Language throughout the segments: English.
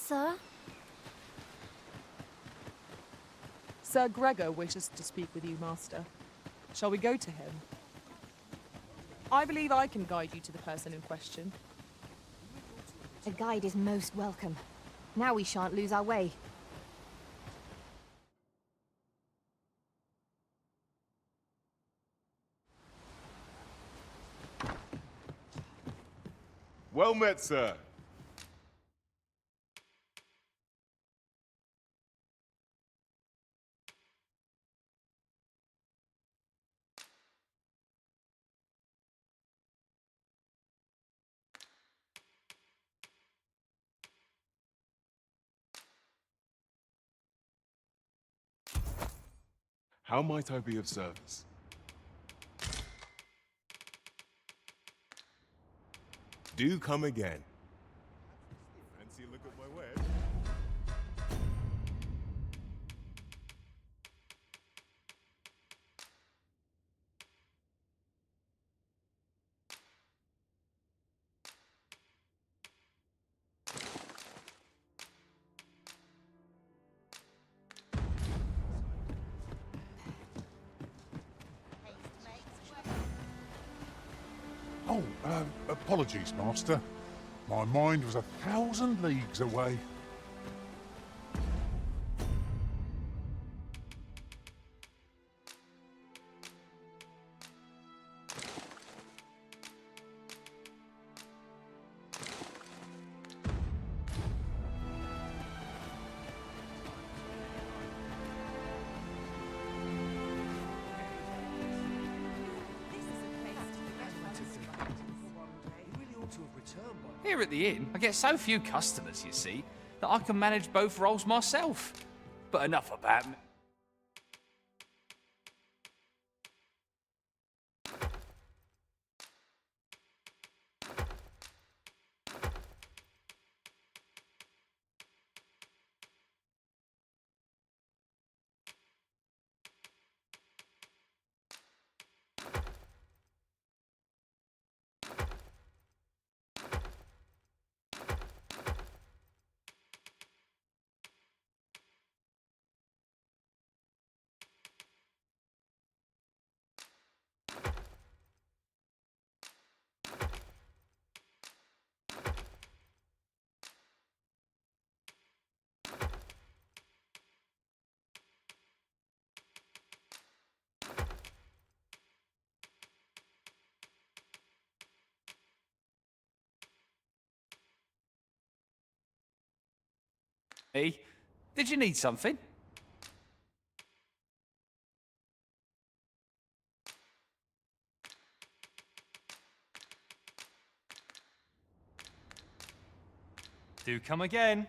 Sir? Sir Gregor wishes to speak with you, Master. Shall we go to him? I believe I can guide you to the person in question. A guide is most welcome. Now we shan't lose our way. Well met, sir. How might I be of service? Do come again. Fancy a look at my wares? Oh, apologies, Master. My mind was 1,000 leagues away. Here at the inn, I get so few customers, you see, that I can manage both roles myself. But enough about me. Hey, did you need something? Do come again.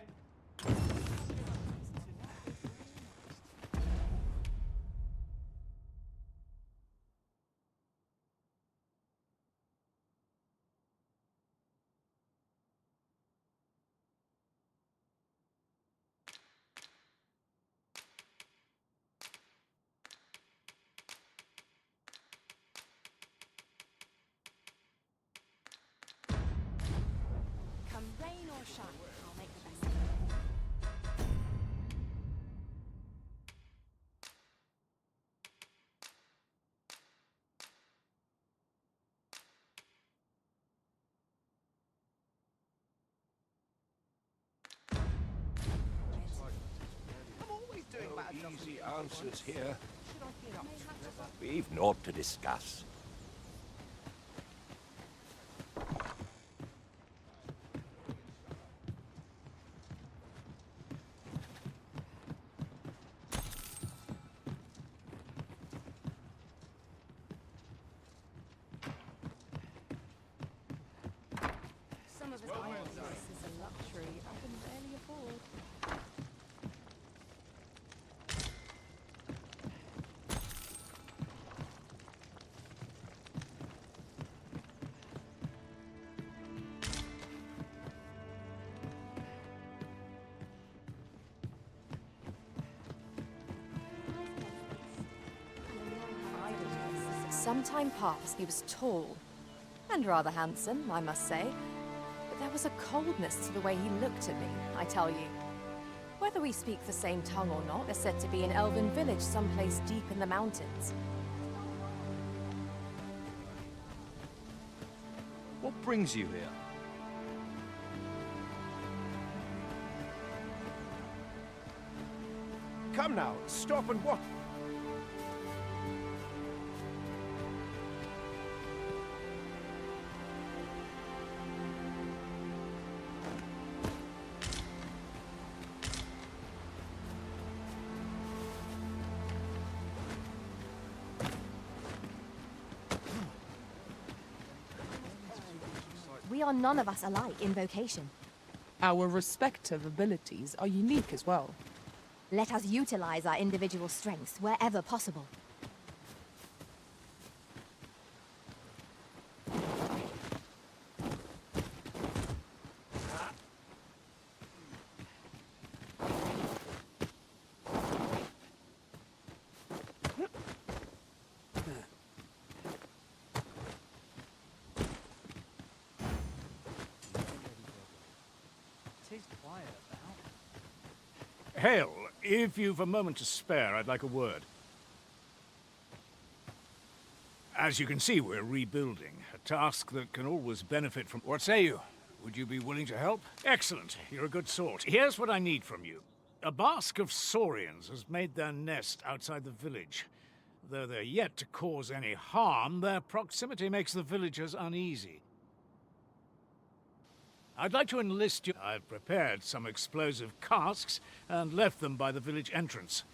Come rain or shine, I'll make the best of it. Easy answers here. We've naught to discuss. Some of us this is a luxury I can barely afford. Some time passed, he was tall, and rather handsome, I must say. But there was a coldness to the way he looked at me, I tell you. Whether we speak the same tongue or not, there's said to be an elven village someplace deep in the mountains. What brings you here? Come now, stop and what? We are none of us alike in vocation. Our respective abilities are unique as well. Let us utilize our individual strengths wherever possible. Hale, if you've a moment to spare, I'd like a word. As you can see, we're rebuilding, a task that can always benefit from... What say you? Would you be willing to help? Excellent. You're a good sort. Here's what I need from you. A basque of saurians has made their nest outside the village. Though they're yet to cause any harm, their proximity makes the villagers uneasy. I'd like to enlist you. I've prepared some explosive casks and left them by the village entrance.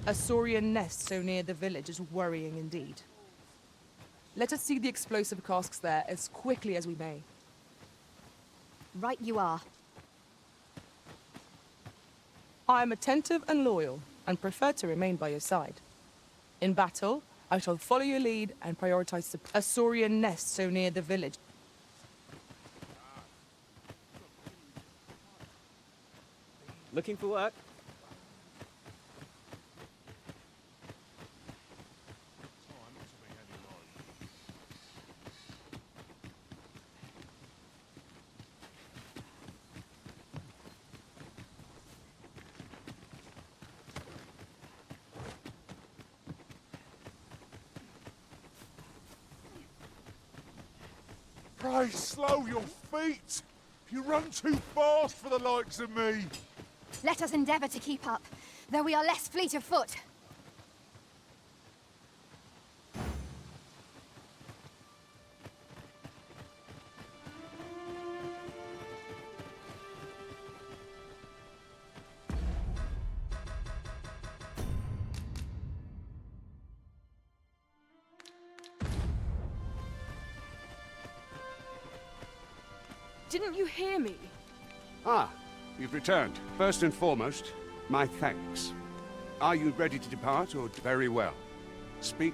A saurian nest so near the village is worrying indeed. Let us see the explosive casks there as quickly as we may. Right you are. I am attentive and loyal, and prefer to remain by your side. In battle, I shall follow your lead and prioritize a saurian nest so near the village. Looking for work? Pray slow your feet. You run too fast for the likes of me. Let us endeavor to keep up, though we are less fleet of foot. Didn't you hear me? Ah, you've returned. First and foremost, my thanks. Are you ready to depart, or very well? Speak.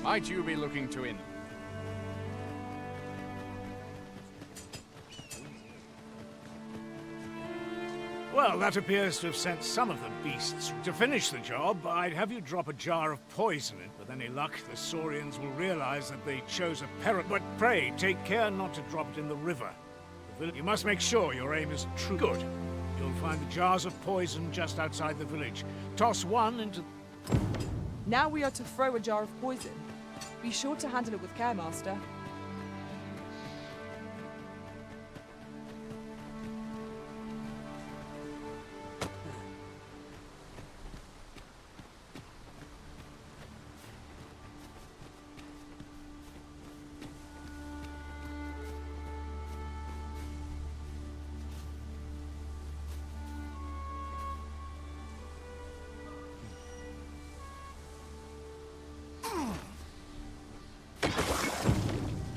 Might you be looking to in? Well, that appears to have sent some of the beasts. To finish the job, I'd have you drop a jar of poison in. With any luck, the Saurians will realize that they chose a peril. But pray, take care not to drop it in the river. You must make sure your aim is true. Good. You'll find the jars of poison just outside the village. Toss one into... Now we are to throw a jar of poison. Be sure to handle it with care, Master.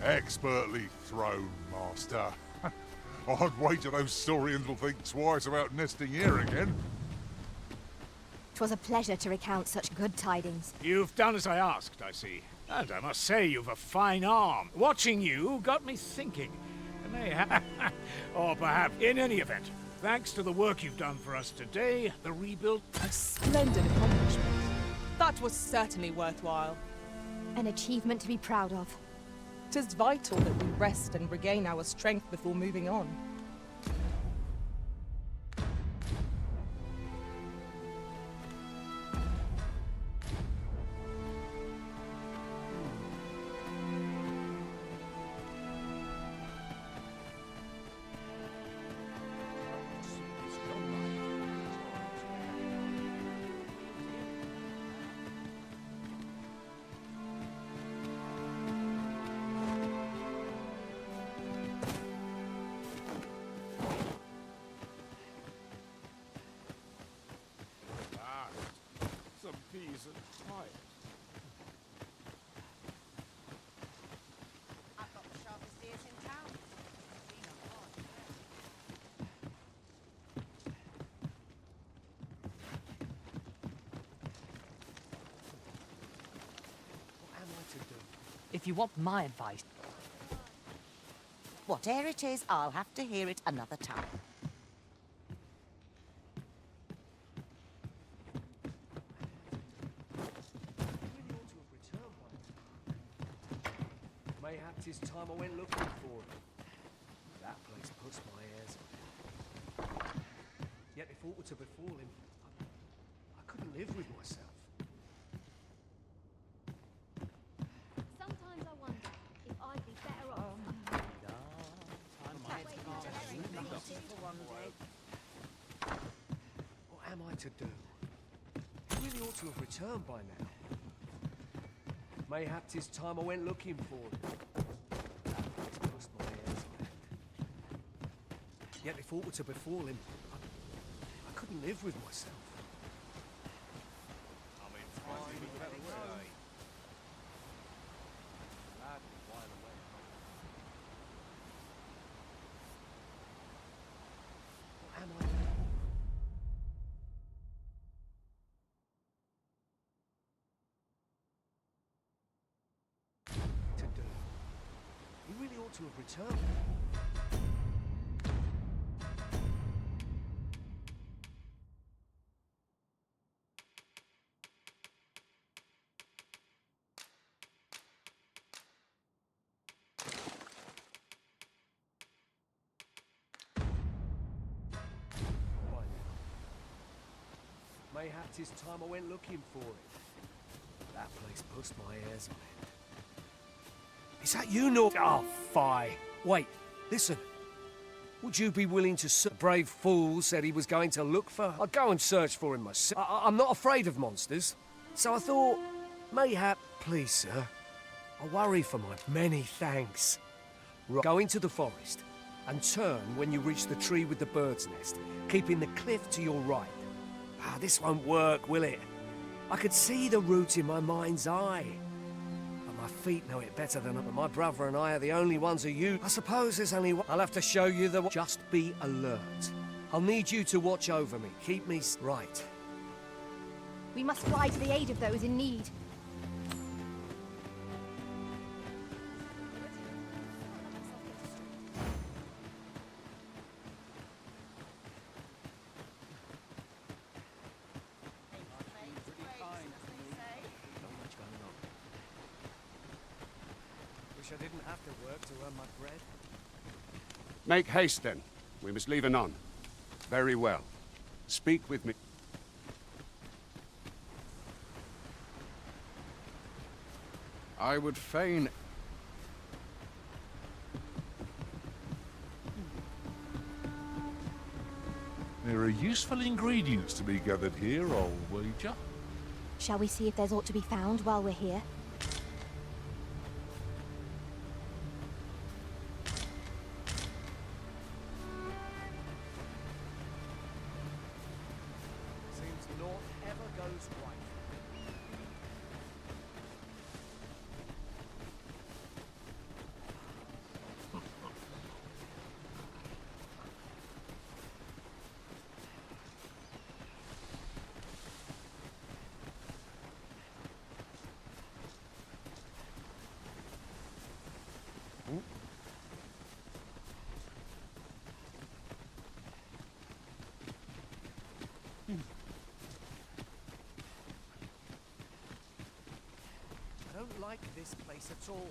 Expertly thrown, Master. I'd wager those Saurians will think twice about nesting here again. 'Twas a pleasure to recount such good tidings. You've done as I asked, I see. And I must say you've a fine arm. Watching you got me thinking. Or perhaps, in any event, thanks to the work you've done for us today, the rebuild... A splendid accomplishment. That was certainly worthwhile. An achievement to be proud of. 'Tis vital that we rest and regain our strength before moving on. Some peas and pie. I've got the sharpest ears in town. What am I to do? If you want my advice, Whatever it is, I'll have to hear it another time. Mayhap 'tis time I went looking for him. That place puts my hairs on end. Yet if aught were to befall him, I couldn't live with myself. Sometimes I wonder if I'd be better off. What am I to do? He really ought to have returned by now. Mayhap 'tis time I went looking for him. That place puts my hairs on end. Yet if aught were to befall him, I couldn't live with myself. What am I? To do? He really ought to have returned. By now. Mayhap 'tis time I went looking for it. That place puts my hairs on end. Is that you, Nor? Oh, fie. Wait, listen. Would you be willing to search? Brave fool said he was going to look for. I'd go and search for him myself. I'm not afraid of monsters. So I thought, mayhap, please, sir. I worry for my many thanks. Go into the forest and turn when you reach the tree with the bird's nest, keeping the cliff to your right. Ah, this won't work, will it? I could see the route in my mind's eye. But my feet know it better than my brother and I are the only ones who use. I suppose there's only one. I'll have to show you the. Just be alert. I'll need you to watch over me. Keep me right. We must fly to the aid of those in need. Wish I didn't have to work to earn my bread. Make haste, then. We must leave anon. Very well. Speak with me. I would fain... There are useful ingredients to be gathered here, I'll wager. Shall we see if there's aught to be found while we're here? Seems naught ever goes right. I don't like this place at all.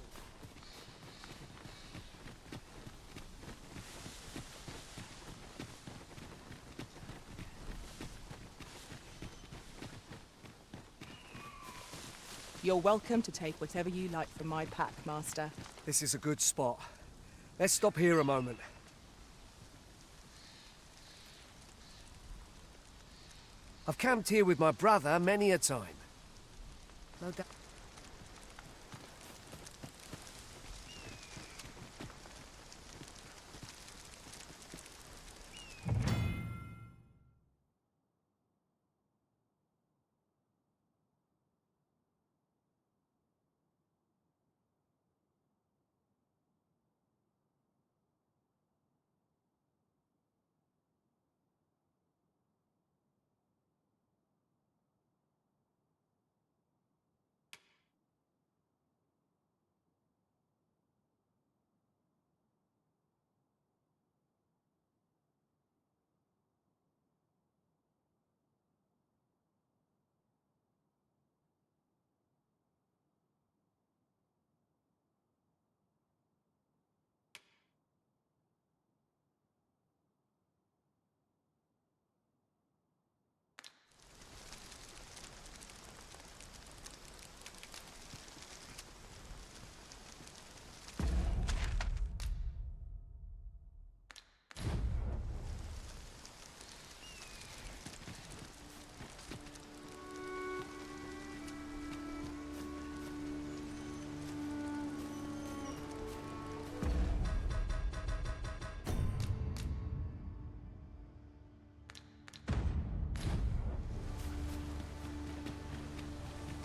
You're welcome to take whatever you like from my pack, Master. This is a good spot. Let's stop here a moment. I've camped here with my brother many a time. No doubt.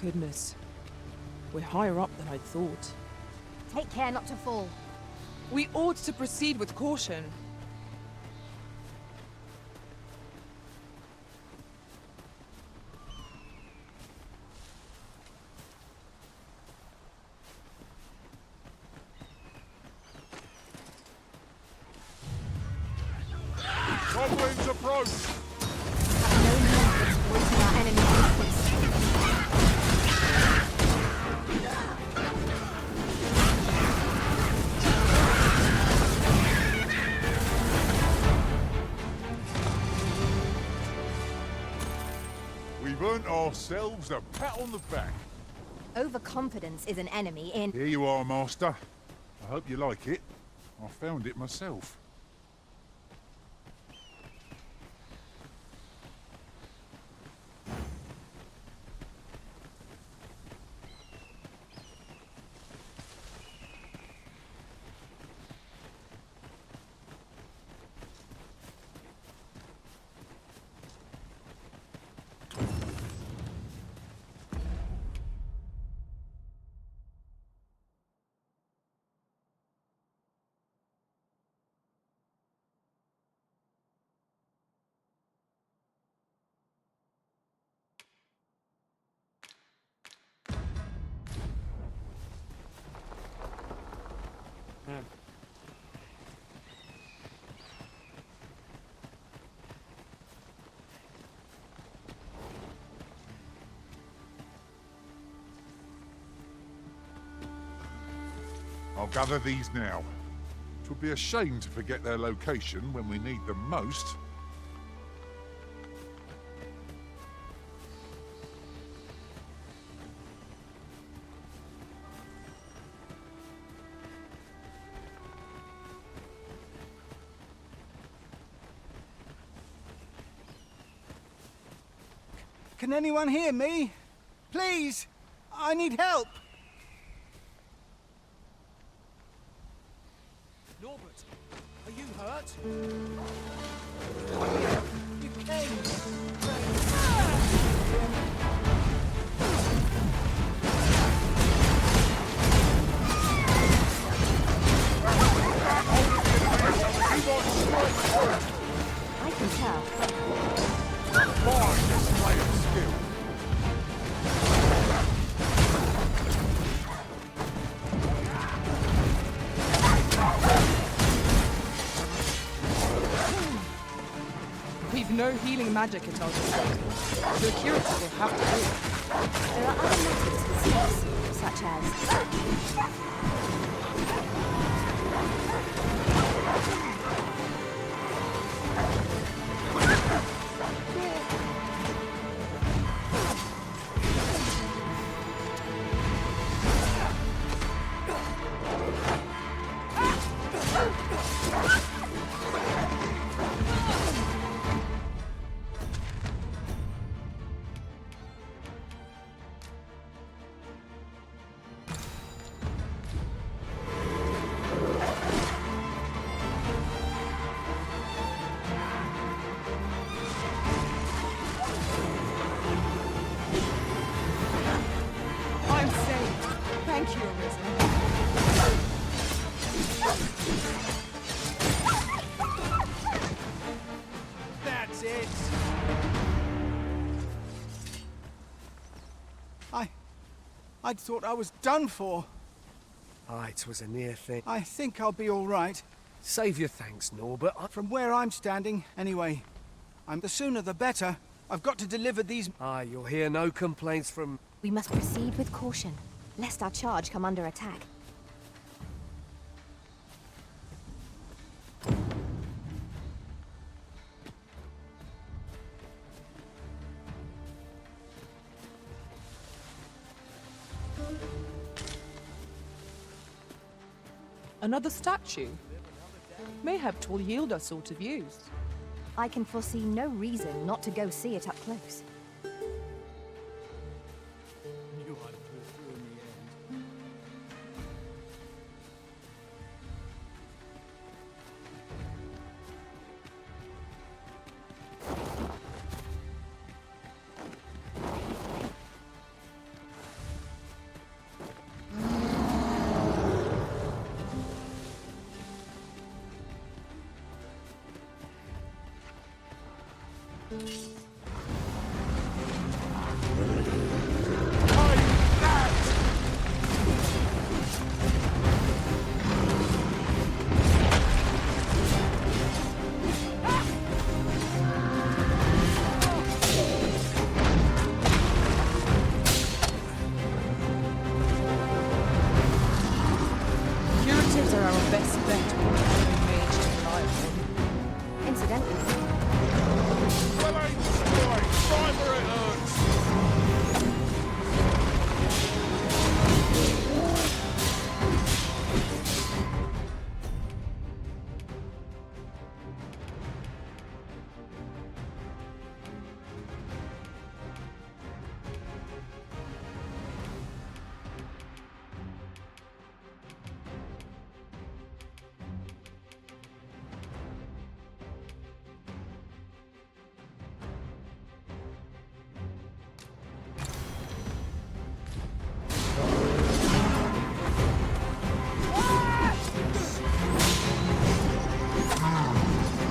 Goodness. We're higher up than I'd thought. Take care not to fall. We ought to proceed with caution. Goblins approach! Have no need of exploiting our enemy's weakness. We've earned ourselves a pat on the back. Overconfidence is an enemy in... Here you are, Master. I hope you like it. I found it myself. I'll gather these now. It would be a shame to forget their location when we need them most. Can anyone hear me? Please! I need help! Norbert, are you hurt? You came! I can tell. Fine display of skill. no healing magic at our disposal. Your curative will have to do it. There are other methods to discuss, such as... I'm saved. Thank you, Arisen. That's it. I'd thought I was done for. Aye, 'twas a near thing. I think I'll be all right. Save your thanks, Norbert. From where I'm standing, anyway. The sooner the better. I've got to deliver these... Aye, you'll hear no complaints from... We must proceed with caution, lest our charge come under attack. Another statue? Mayhap 'twill yield us all to views. I can foresee no reason not to go see it up close. Curatives are our best bet for a mage to rely upon. Incidentally, Well, ain't right. Right where it hurts.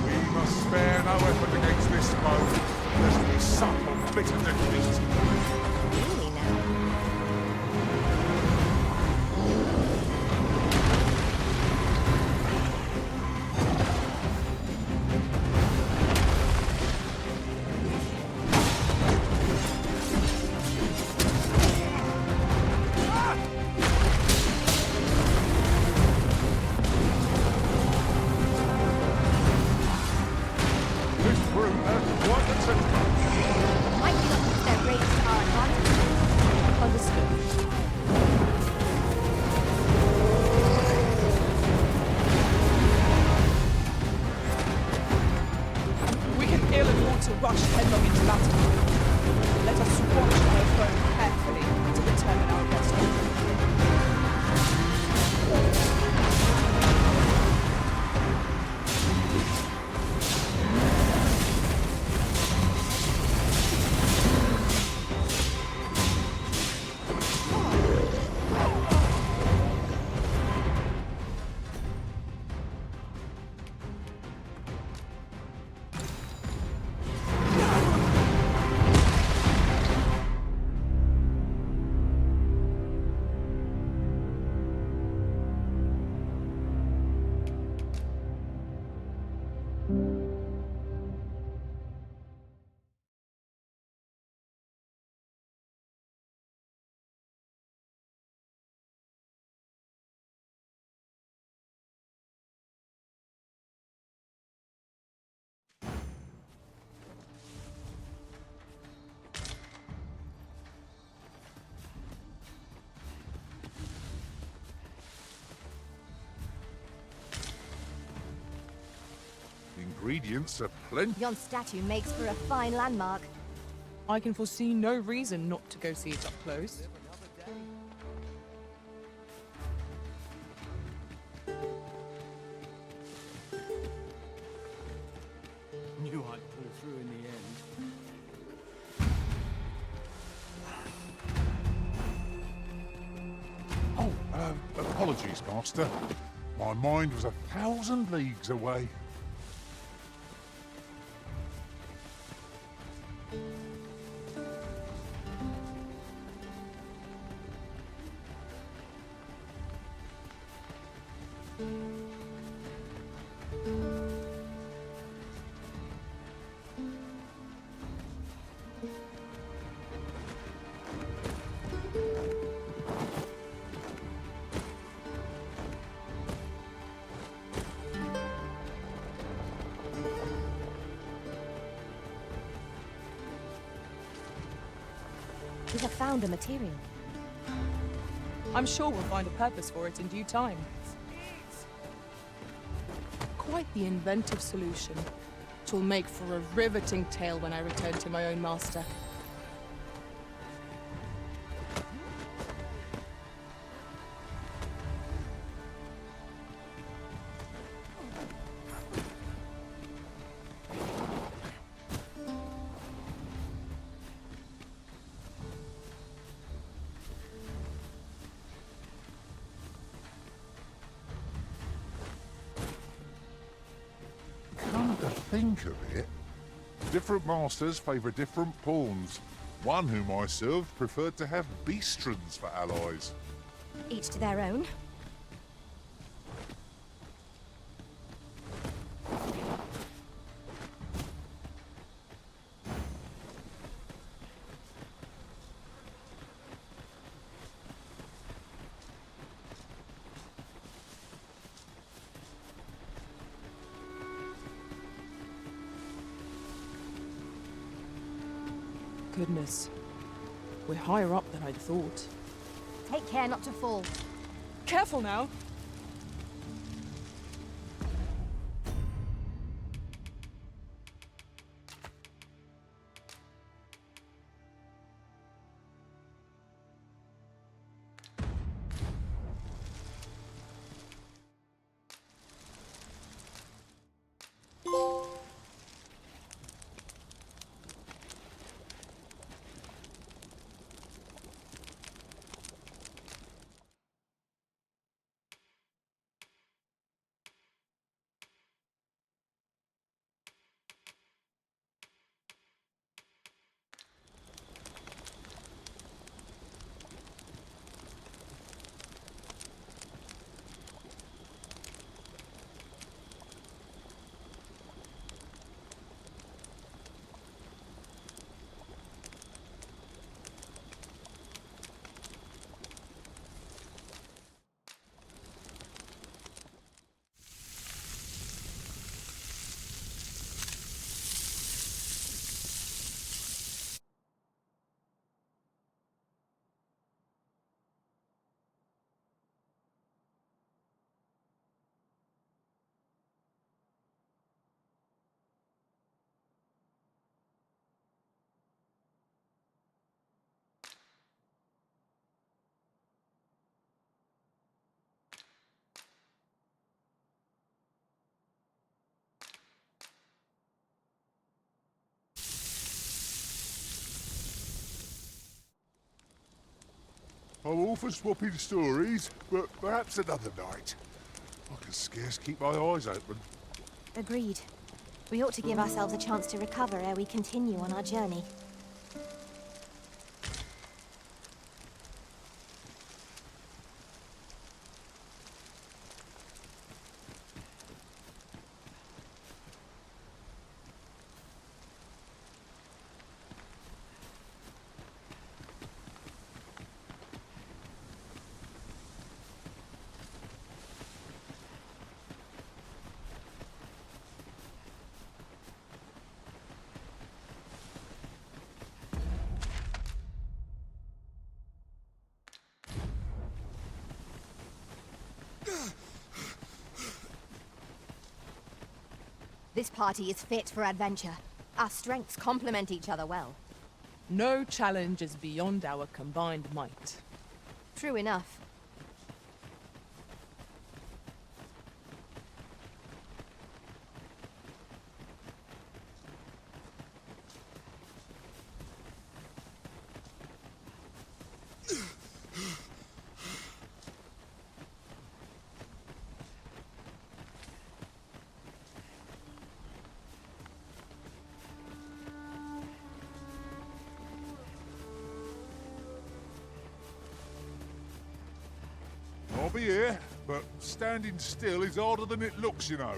We must spare no effort against this foe, lest we sup on bitter defeat. really now. This brute has quite the temper. Might not use their rage ingredients are plenty. Yon statue makes for a fine landmark. I can foresee no reason not to go see it up close. Knew I'd pull through in the end. Oh, apologies, Master. My mind was 1,000 leagues away. We have found a material. I'm sure we'll find a purpose for it in due time. Quite the inventive solution. It will make for a riveting tale when I return to my own master. Come to think of it, different masters favour different pawns. One whom I served preferred to have beastrons for allies. Each to their own. Goodness. We're higher up than I'd thought. Take care not to fall. Careful now! I'm all for swapping stories, but perhaps another night. I can scarce keep my eyes open. Agreed. We ought to give ourselves a chance to recover ere we continue on our journey. This party is fit for adventure. Our strengths complement each other well. No challenge is beyond our combined might. True enough. I'll be here, but standing still is harder than it looks, you know.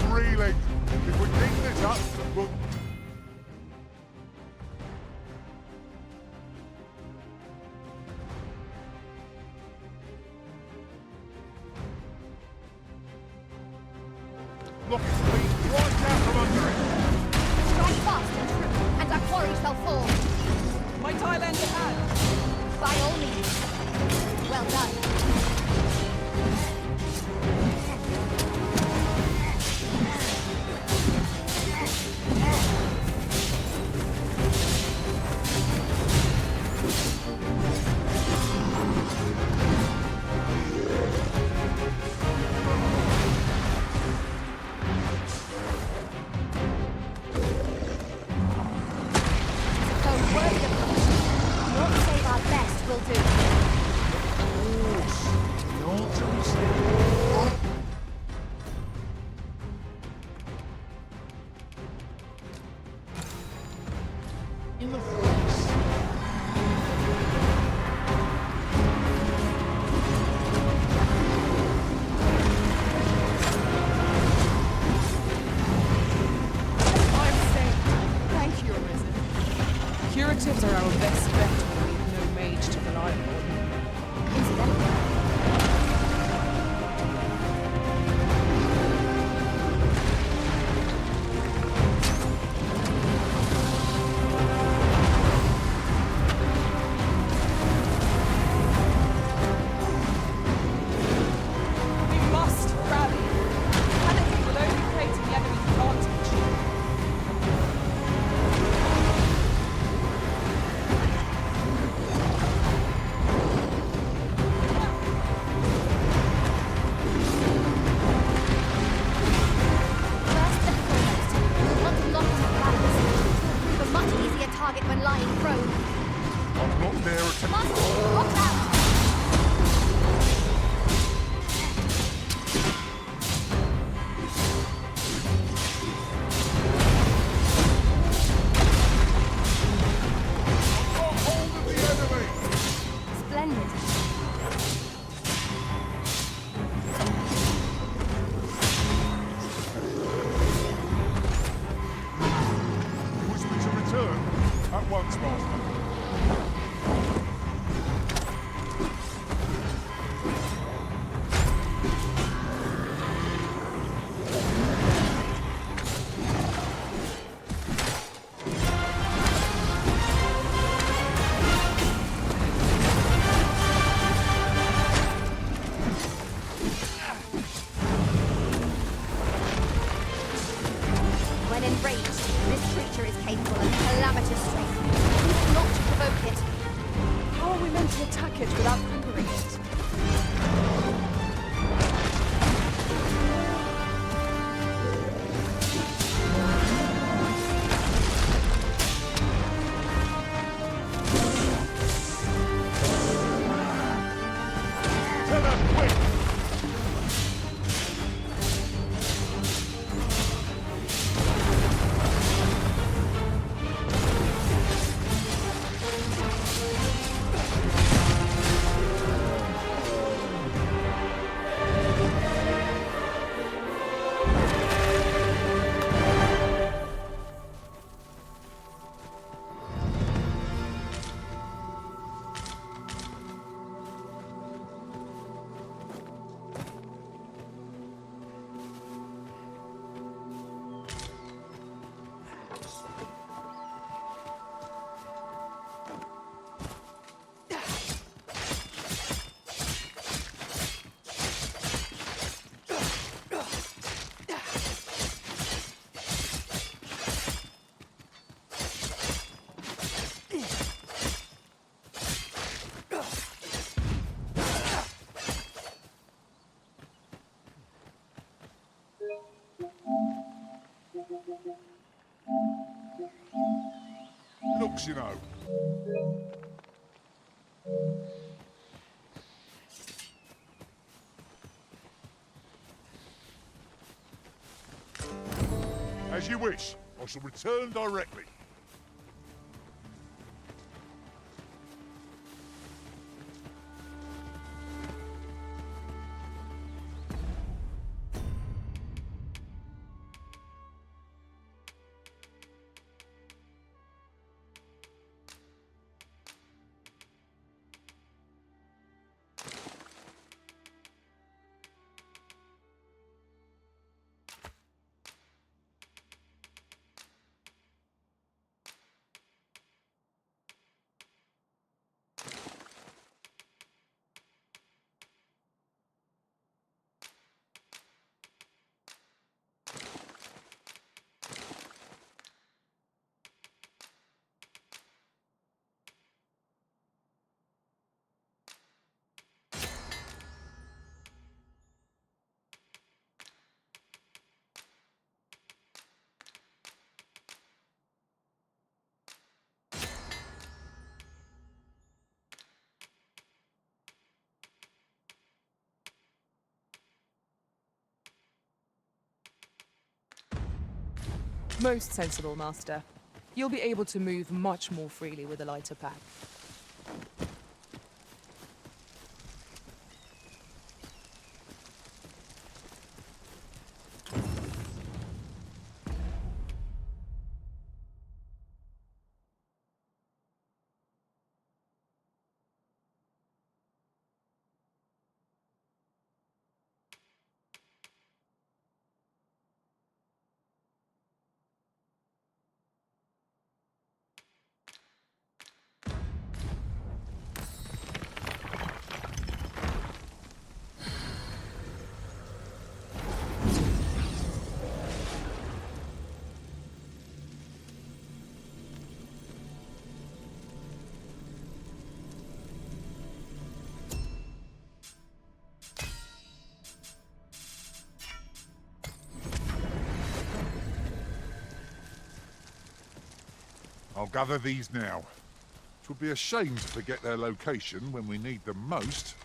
Reeling. If we keep this up, we'll... Look, it's been right out from under it. Strike fast and true, and our quarry shall fall. Might I lend a hand? By all means. Well done. Curatives are our best bet when we have no mage to rely upon. Incidentally, we must rally. Panicking will only play to the enemy's advantage. target when lying prone. I'm not there at... Master, watch out! I've got hold of the enemy! Splendid. You wish me to return? At once, Master. When enraged, this creature is capable of calamitous strength. We need not to provoke it. How are we meant to attack it without conquering it? Tell them quick! Looks, you know. As you wish. I shall return directly. Most sensible, Master. You'll be able to move much more freely with a lighter pack. I'll gather these now. It would be a shame to forget their location when we need them most.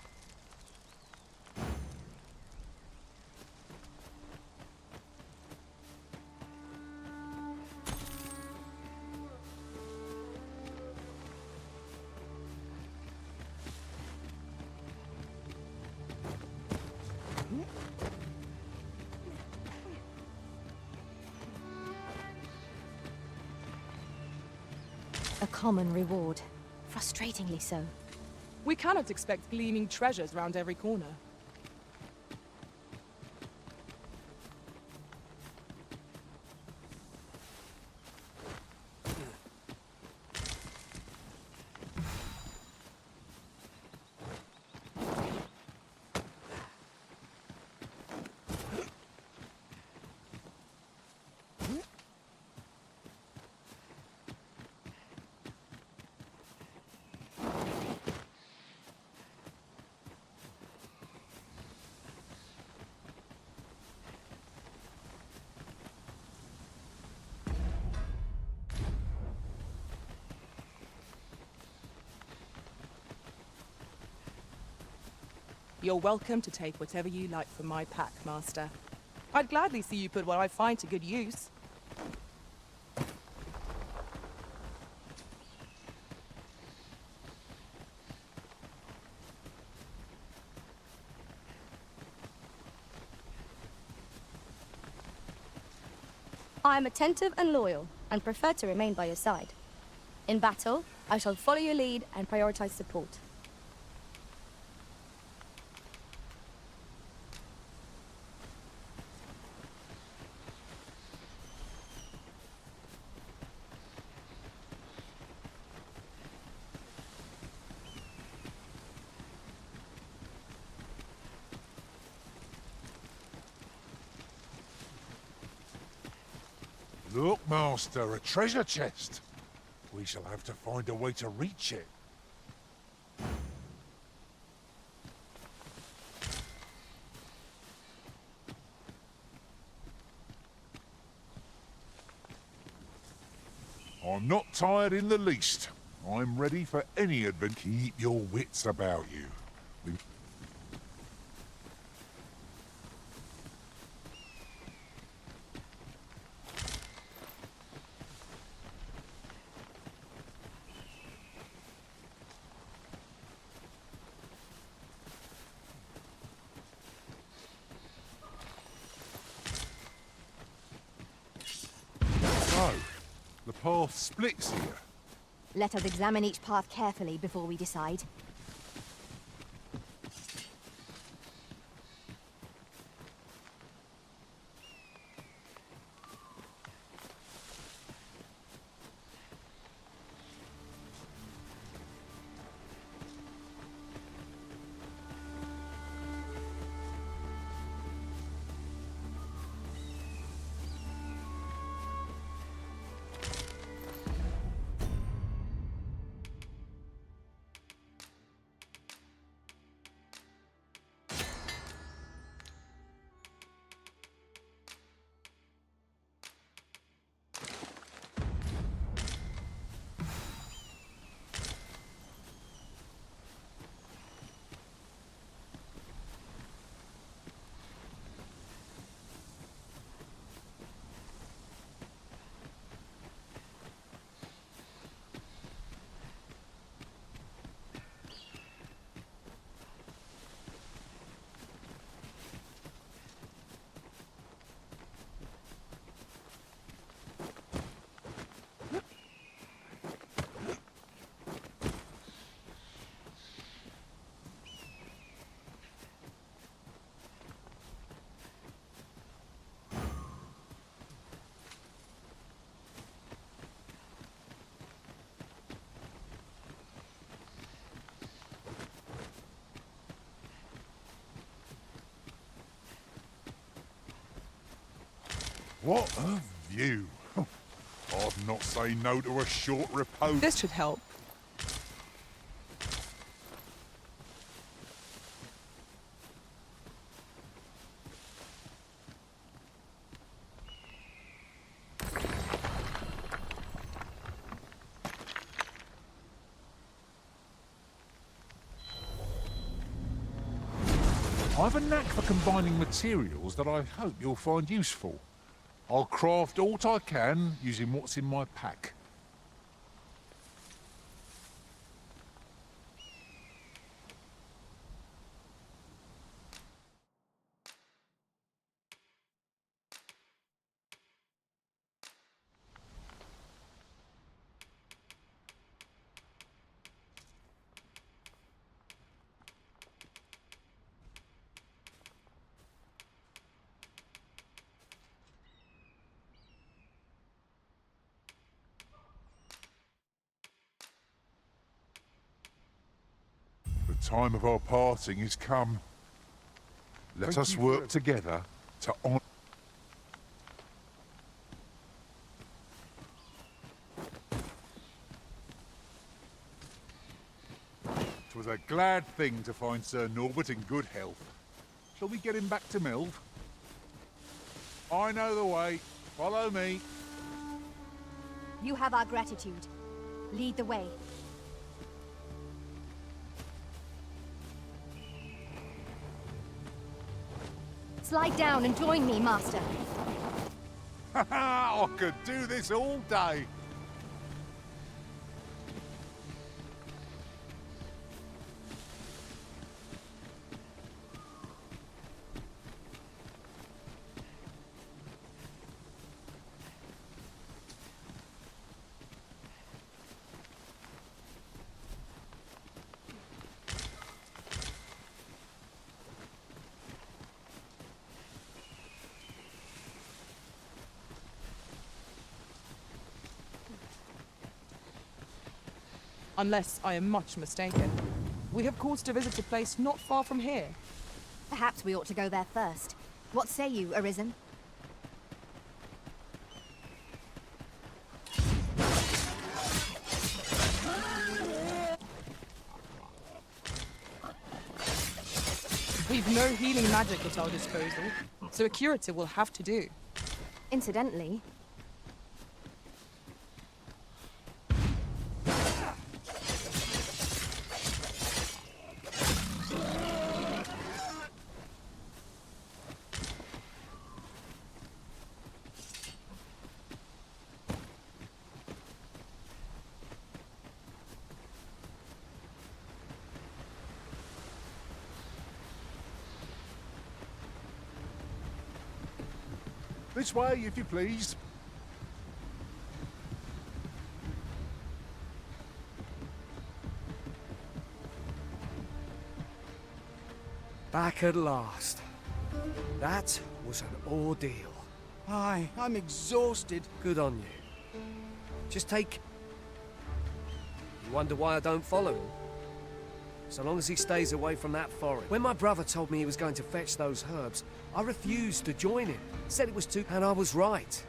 A common reward. Frustratingly so. We cannot expect gleaming treasures round every corner. You're welcome to take whatever you like from my pack, Master. I'd gladly see you put what I find to good use. I am attentive and loyal, and prefer to remain by your side. In battle, I shall follow your lead and prioritize support. Look, Master, a treasure chest. We shall have to find a way to reach it. I'm not tired in the least. I'm ready for any adventure. Keep your wits about you. So, the path splits here. Let us examine each path carefully before we decide. What a view. I'd not say no to a short repose. This should help. I've a knack for combining materials that I hope you'll find useful. I'll craft aught I can using what's in my pack. The time of our parting is come. Let us work together to honour. 'Twas a glad thing to find Sir Norbert in good health. Shall we get him back to Milv? I know the way. Follow me. You have our gratitude. Lead the way. Slide down and join me, Master. I could do this all day. Unless I am much mistaken. We have cause to visit a place not far from here. Perhaps we ought to go there first. What say you, Arisen? We've no healing magic at our disposal, so a curative will have to do. Incidentally, This way, if you please. Back at last. That was an ordeal. Aye, I'm exhausted. Good on you. Just take... You wonder why I don't follow him? So long as he stays away from that forest. When my brother told me he was going to fetch those herbs, I refused to join him. Said it was too... And I was right.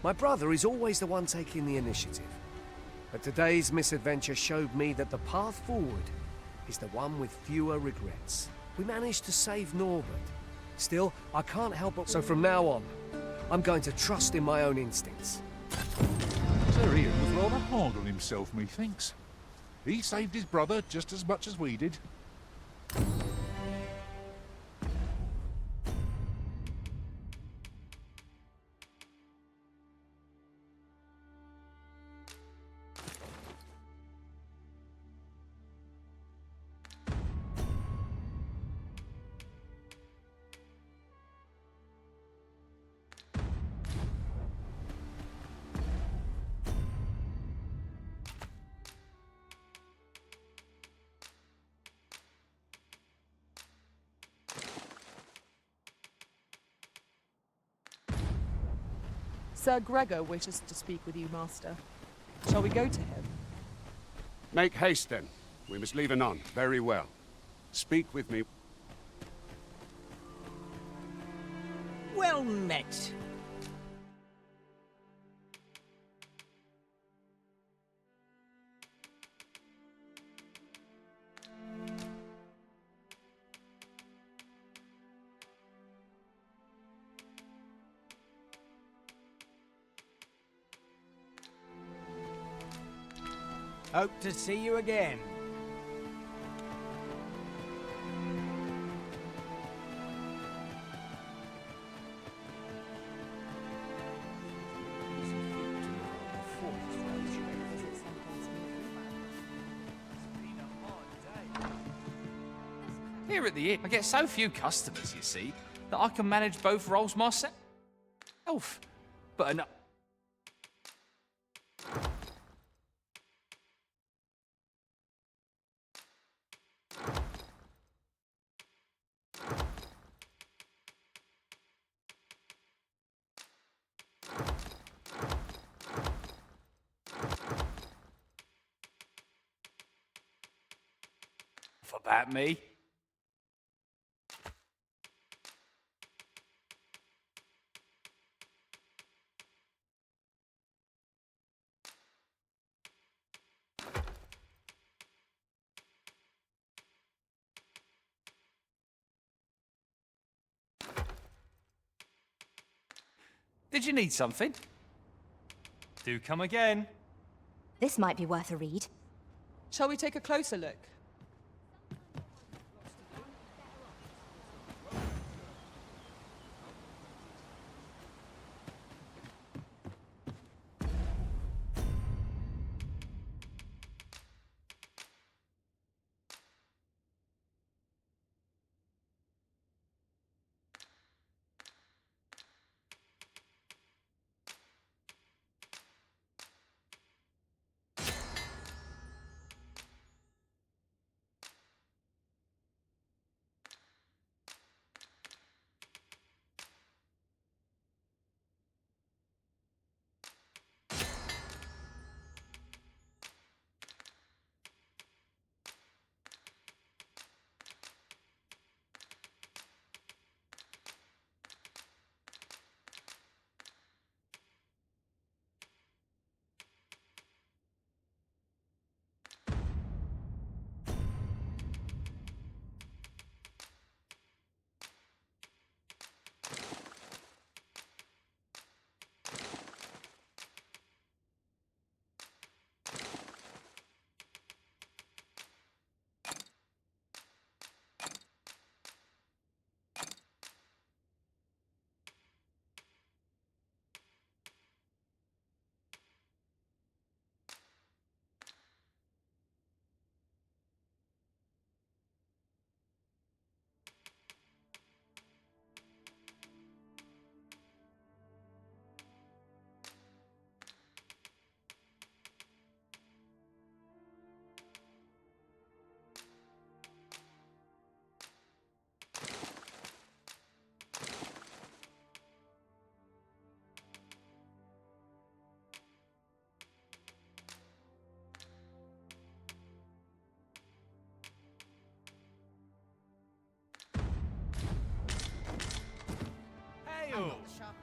My brother is always the one taking the initiative. But today's misadventure showed me that the path forward is the one with fewer regrets. We managed to save Norbert. Still, I can't help but... So from now on, I'm going to trust in my own instincts. Sir Ian was rather hard on himself, methinks. He saved his brother just as much as we did. Sir Gregor wishes to speak with you, Master. Shall we go to him? Make haste, then. We must leave anon. Very well. Speak with me. Well met. Hope to see you again. Here at the inn, I get so few customers, you see, that I can manage both roles myself. But enough. About me. Did you need something? Do come again. This might be worth a read. Shall we take a closer look?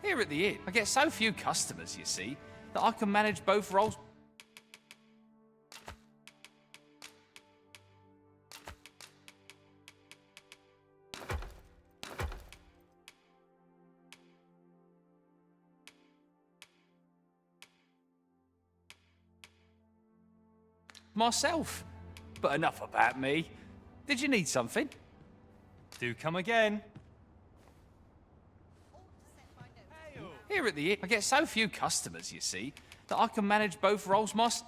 Here at the inn, I get so few customers, you see, that I can manage both roles myself. But enough about me. Did you need something? Do come again. Here at the inn, I get so few customers, you see, that I can manage both roles myself.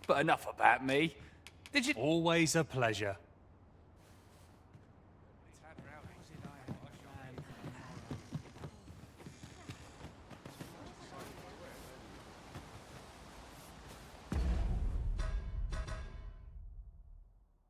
But enough about me. Did you... Always a pleasure.